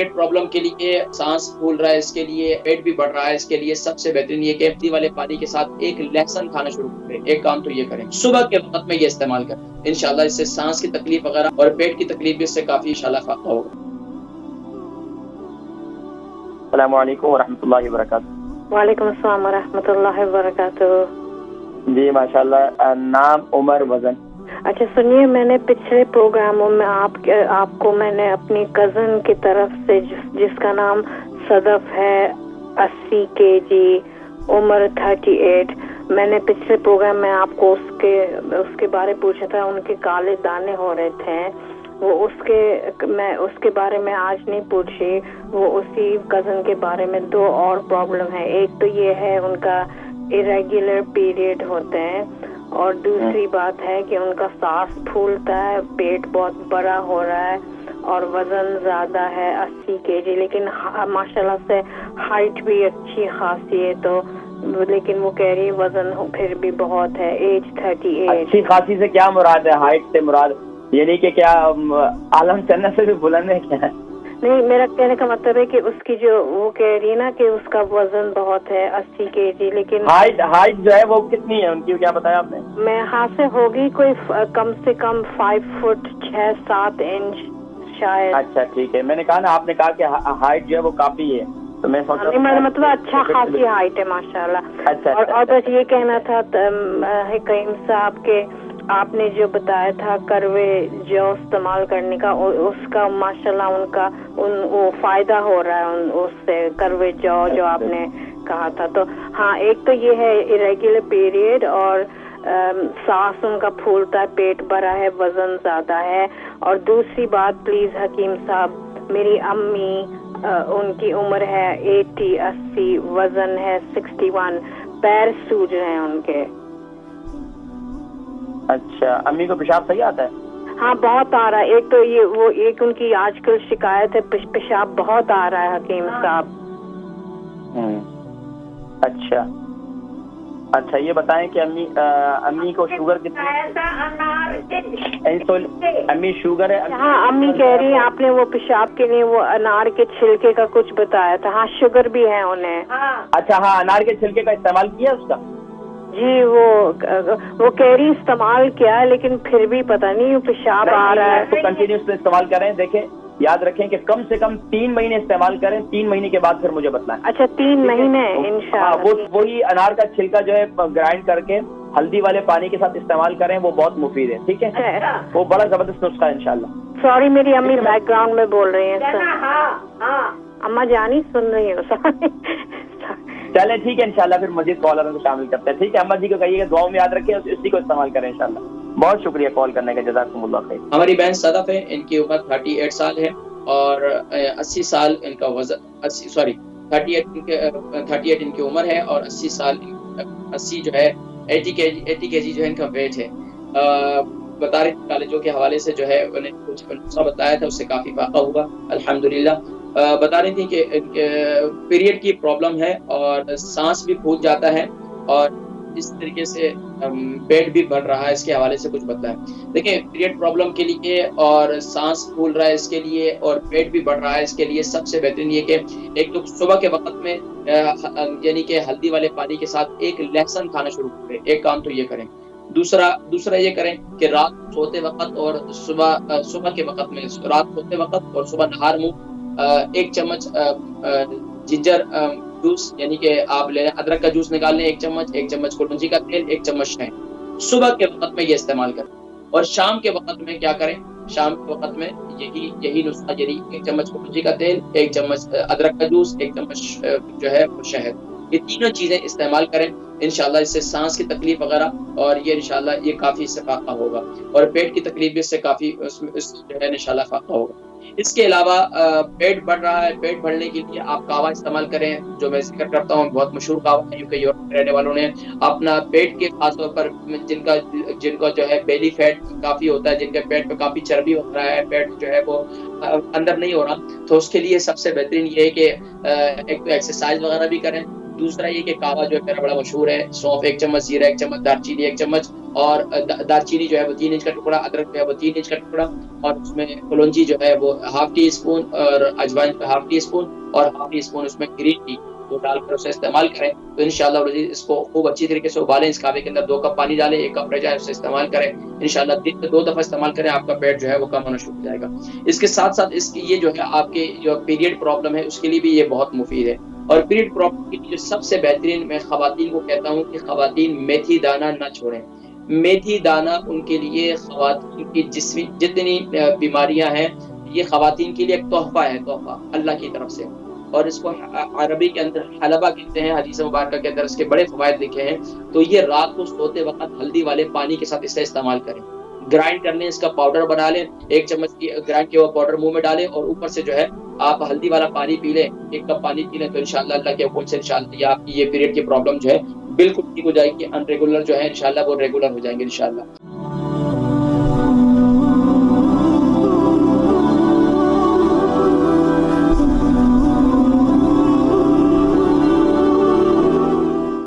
Period problem کے لیے، سانس پھول رہا ہے اس کے لیے، پیٹ بھی بڑھ رہا ہے اس کے لیے، سب سے بہترین یہ کہ ہلدی والے پانی کے ساتھ ایک لہسن کھانا شروع کریں۔ ایک کام تو یہ کریں، صبح کے وقت میں یہ استعمال کریں، انشاءاللہ اس سے سانس کی تکلیف وغیرہ اور پیٹ کی تکلیف بھی اس سے کافی انشاءاللہ فائدہ ہوگا۔ السلام علیکم ورحمۃ اللہ وبرکاتہ۔ وعلیکم السلام ورحمۃ اللہ وبرکاتہ۔ جی ماشاءاللہ، نام عمر، وزن؟ اچھا سنیے، میں نے پچھلے پروگراموں میں آپ کو میں نے اپنی کزن کی طرف سے جس کا نام صدف ہے، 80 kg، عمر 38، میں نے پچھلے پروگرام میں آپ کو اس کے بارے پوچھا تھا، ان کے کالے دانے ہو رہے تھے، وہ اس کے بارے میں آج نہیں پوچھی، وہ اسی کزن کے بارے میں دو اور پرابلم ہے۔ ایک تو یہ ہے ان کا irregular پیریڈ ہوتے ہیں، اور دوسری بات ہے کہ ان کا سانس پھولتا ہے، پیٹ بہت بڑا ہو رہا ہے اور وزن زیادہ ہے 80 kg، لیکن ماشاءاللہ سے ہائٹ بھی اچھی خاصی ہے، تو لیکن وہ کہہ رہی وزن پھر بھی بہت ہے، ایج 38۔ اچھی خاصی سے کیا مراد ہے؟ ہائٹ سے مراد یعنی کہ کیا عالم چندہ سے بھی بلند ہے کیا؟ نہیں، میرا کہنے کا مطلب ہے کہ اس کی جو وہ کہہ رہی ہے نا کہ اس کا وزن بہت ہے 80 kg، لیکن ہائٹ جو ہے وہ کتنی ہے ان کی، کیا بتایا آپ نے؟ میں ہاتھ سے ہوگی کوئی کم سے کم 5 فٹ 6-7 انچ شاید۔ اچھا ٹھیک ہے، میں نے کہا نا، آپ نے کہا کہ ہائٹ جو ہے وہ کافی ہے، تو میں سوچ رہا میرا مطلب اچھا خاصی ہائٹ ہے ماشاءاللہ۔ اور بس یہ کہنا تھا حکیم صاحب کے آپ نے جو بتایا تھا کروے جو استعمال کرنے کا، اس کا ماشاءاللہ ان کا وہ فائدہ ہو رہا ہے اس سے، کروے جو آپ نے کہا تھا۔ تو ہاں، ایک تو یہ ہے irregular پیریڈ، اور سانس ان کا پھولتا ہے، پیٹ بڑا ہے، وزن زیادہ ہے، اور دوسری بات پلیز حکیم صاحب، میری امی ان کی عمر ہے 80، وزن ہے 61، پیر سوج رہے ہیں ان کے۔ اچھا، امی کو پیشاب صحیح آتا ہے؟ ہاں بہت آ رہا ہے، ایک تو ایک ان کی آج کل شکایت ہے، پیشاب بہت آ رہا ہے حکیم صاحب۔ اچھا یہ بتائیں کہ امی کو شوگر کتنی؟ امی شوگر ہے؟ ہاں امی کہہ رہی ہیں آپ نے وہ پیشاب کے لیے وہ انار کے چھلکے کا کچھ بتایا تھا، ہاں شوگر بھی ہے انہیں۔ اچھا ہاں، انار کے چھلکے کا استعمال کیا اس کا؟ جی وہ کہہ رہی استعمال کیا ہے، لیکن پھر بھی پتہ نہیں پیشاب آ رہا ہے۔ تو کنٹینیوس استعمال کریں، دیکھیں یاد رکھیں کہ کم سے کم 3 مہینے استعمال کریں، 3 مہینے کے بعد پھر مجھے بتلائیں۔ اچھا 3 مہینے انشاءاللہ۔ وہی انار کا چھلکا جو ہے گرائنڈ کر کے ہلدی والے پانی کے ساتھ استعمال کریں، وہ بہت مفید ہے، ٹھیک ہے؟ وہ بڑا زبردست نسخہ ہے انشاءاللہ۔ سوری میری امی بیک گراؤنڈ میں بول رہی ہیں، اما جانی سن رہی ہوں۔ چلے ٹھیک ہے، انشاءاللہ پھر مزید کالروں کو شامل کرتے ہیں، ٹھیک ہے؟ اما جی کو کہیے کہ دعاؤں میں یاد رکھیں، اسی کو استعمال کریں انشاءاللہ۔ بہت شکریہ کال کرنے کا، جزاکم اللہ خیر۔ ہماری بہن صدف ہے، ان کی عمر 38 سال ہے اور 80 سال ان کا وزن، 38 ان کی عمر ہے اور 80 سال 80 جو ہے 80 kg جو ہے ان کا ویٹ ہے۔ بتا رہے کالجوں کے حوالے سے جو ہے انہیں کچھ نسخہ بتایا تھا، اس سے کافی فائدہ ہوا الحمدللہ۔ بتا رہی تھی کہ پیریڈ کی پرابلم ہے اور سانس بھی پھول جاتا ہے اور اس طریقے سے پیٹ بھی بڑھ رہا ہے، اس کے حوالے سے کچھ بتائیں۔ دیکھیں پیریڈ پرابلم کے لیے اور سانس پھول رہا ہے اس کے لیے اور پیٹ بھی بڑھ رہا ہے اس کے لیے سب سے بہترین یہ کہ ایک تو صبح کے وقت میں یعنی کہ ہلدی والے پانی کے ساتھ ایک لہسن کھانا شروع کریں، ایک کام تو یہ کریں۔ دوسرا یہ کریں کہ رات سوتے وقت اور صبح کے وقت میں، رات سوتے وقت اور صبح نہار منہ 1 چمچ جنجر جوس، یعنی کہ آپ لے لیں ادرک کا جوس نکال لیں 1 چمچ کلونجی کا تیل 1 چمچ شہد، صبح کے وقت میں یہ استعمال کریں۔ اور شام کے وقت میں کیا کریں؟ شام کے وقت میں یہی نسخہ، یعنی 1 چمچ کلونجی کا تیل، 1 چمچ ادرک کا جوس، 1 چمچ جو ہے شہد، یہ تینوں چیزیں استعمال کریں، انشاءاللہ اس سے سانس کی تکلیف وغیرہ اور یہ انشاءاللہ یہ کافی اس سے فائدہ ہوگا، اور پیٹ کی تکلیف بھی اس سے کافی اس جو ہے انشاءاللہ فائدہ ہوگا۔ اس کے علاوہ پیٹ بڑھ رہا ہے، پیٹ بڑھنے کے لیے آپ کہوہ استعمال کریں، جو میں ذکر کرتا ہوں بہت مشہور کہوہ ہے، یوکے یورپ میں رہنے والوں نے اپنا پیٹ کے خاص طور پر جن کا جو ہے بیلی فیٹ کافی ہوتا ہے، جن کے پیٹ پہ کافی چربی ہو رہا ہے، پیٹ جو ہے وہ اندر نہیں ہو رہا، تو اس کے لیے سب سے بہترین یہ ہے کہ ایک تو ایکسرسائز وغیرہ بھی کریں، دوسرا یہ کہ کہوہ جو ہے میرا بڑا مشہور ہے، سونف 1 چمچ، زیرہ 1 چمچ، دار چینی 1 چمچ اور دار چینی جو ہے وہ 3 انچ کا ٹکڑا، ادرک جو ہے وہ 3 انچ کا ٹکڑا، اور اس میں کلونجی جو ہے وہ ½ ٹی اسپون، اور اجوائن کا ½ ٹی اسپون، اور ½ ٹی اسپون اس میں گرین ٹی وہ ڈال کر اسے استعمال کریں تو انشاءاللہ اس کو خوب اچھی طریقے سے ابالیں، اس کعبے کے اندر 2 کپ پانی ڈالیں، 1 کپ رہ جائے اسے استعمال کریں، انشاءاللہ دن میں 2 دفعہ استعمال کریں، آپ کا پیٹ جو ہے وہ کم ہونا شروع ہو جائے گا۔ اس کے ساتھ ساتھ اس کی یہ جو ہے آپ کے جو پیریڈ پرابلم ہے اس کے لیے بھی یہ بہت مفید ہے۔ اور پیریڈ پرابلم کے لیے سب سے بہترین میں خواتین کو کہتا ہوں کہ خواتین میتھی دانہ نہ چھوڑیں۔ میتھی دانہ ان کے لیے خواتین کی جتنی بیماریاں ہیں، یہ خواتین کے لیے ایک تحفہ ہے، تحفہ اللہ کی طرف سے، اور اس کو عربی کے اندر حلبہ کہتے ہیں، حدیث مبارکہ کے اندر اس کے بڑے فوائد لکھے ہیں۔ تو یہ رات کو سوتے وقت ہلدی والے پانی کے ساتھ اسے استعمال کریں، گرائنڈ کر لیں، اس کا پاؤڈر بنا لیں، 1 چمچ کی گرائنڈ کیا ہوا پاؤڈر منہ میں ڈالیں، اور اوپر سے جو ہے آپ ہلدی والا پانی پی لیں، 1 کپ پانی پی لیں، تو انشاءاللہ اللہ کے حکم سے انشاءاللہ آپ کی یہ پیریڈ کی پرابلم جو ہے بالکل ٹھیک ہو جائے گی، ان ریگولر جو ہے انشاءاللہ وہ ریگولر ہو جائیں گے انشاءاللہ۔